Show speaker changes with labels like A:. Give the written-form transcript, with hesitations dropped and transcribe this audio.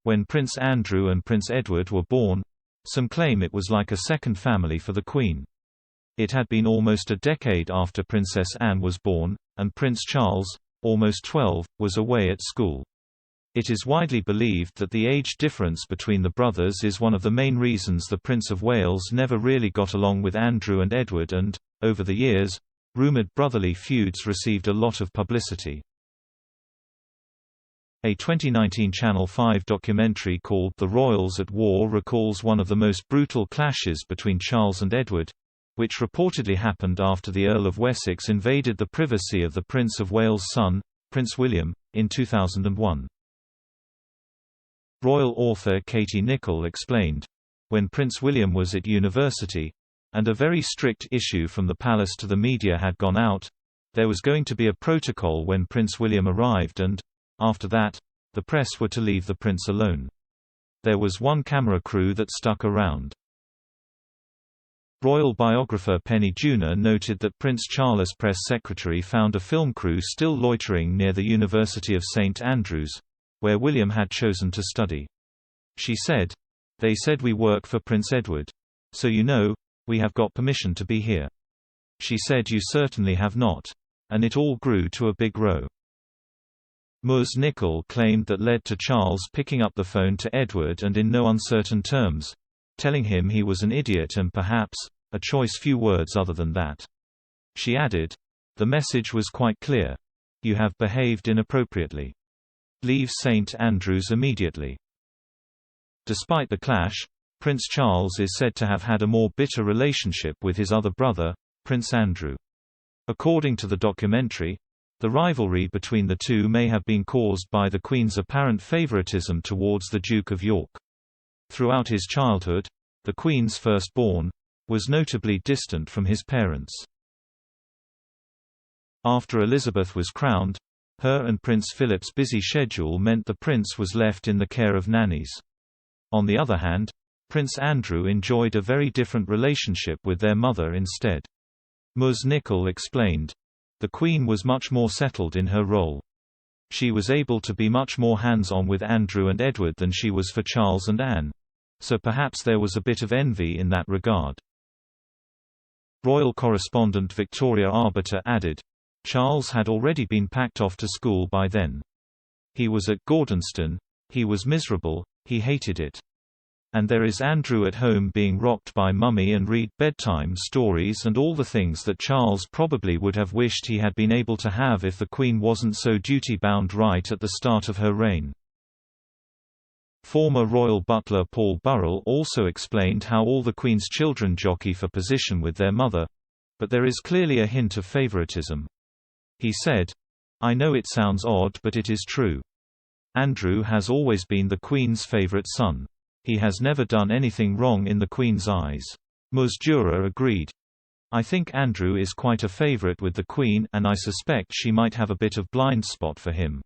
A: When Prince Andrew and Prince Edward were born, some claim it was like a second family for the Queen. It had been almost a decade after Princess Anne was born, and Prince Charles, almost 12, was away at school. It is widely believed that the age difference between the brothers is one of the main reasons the Prince of Wales never really got along with Andrew and Edward and, over the years, rumoured brotherly feuds received a lot of publicity. A 2019 Channel 5 documentary called The Royals at War recalls one of the most brutal clashes between Charles and Edward, which reportedly happened after the Earl of Wessex invaded the privacy of the Prince of Wales' son, Prince William, in 2001. Royal author Katie Nicholl explained, "When Prince William was at university, and a very strict issue from the palace to the media had gone out, there was going to be a protocol when Prince William arrived and, after that, the press were to leave the prince alone. There was one camera crew that stuck around." Royal biographer Penny Junor noted that Prince Charles' press secretary found a film crew still loitering near the University of St Andrews, where William had chosen to study. She said, "They said we work for Prince Edward. So you know, we have got permission to be here." She said, "You certainly have not." And it all grew to a big row. Ms. Nicholl claimed that led to Charles picking up the phone to Edward and in no uncertain terms, telling him he was an idiot and perhaps, a choice few words other than that. She added, "The message was quite clear. You have behaved inappropriately. Leave St Andrews immediately." Despite the clash, Prince Charles is said to have had a more bitter relationship with his other brother, Prince Andrew. According to the documentary, the rivalry between the two may have been caused by the Queen's apparent favoritism towards the Duke of York. Throughout his childhood, the Queen's firstborn was notably distant from his parents. After Elizabeth was crowned, her and Prince Philip's busy schedule meant the prince was left in the care of nannies. On the other hand, Prince Andrew enjoyed a very different relationship with their mother instead. Ms. Nicholl explained, "The Queen was much more settled in her role. She was able to be much more hands-on with Andrew and Edward than she was for Charles and Anne. So perhaps there was a bit of envy in that regard." Royal correspondent Victoria Arbiter added, "Charles had already been packed off to school by then. He was at Gordonston, he was miserable, he hated it. And there is Andrew at home being rocked by Mummy and read bedtime stories and all the things that Charles probably would have wished he had been able to have if the Queen wasn't so duty-bound right at the start of her reign." Former royal butler Paul Burrell also explained how all the Queen's children jockey for position with their mother, but there is clearly a hint of favoritism. He said, "I know it sounds odd but it is true. Andrew has always been the Queen's favorite son. He has never done anything wrong in the Queen's eyes." Ms. Durer agreed. "I think Andrew is quite a favorite with the Queen and I suspect she might have a bit of blind spot for him."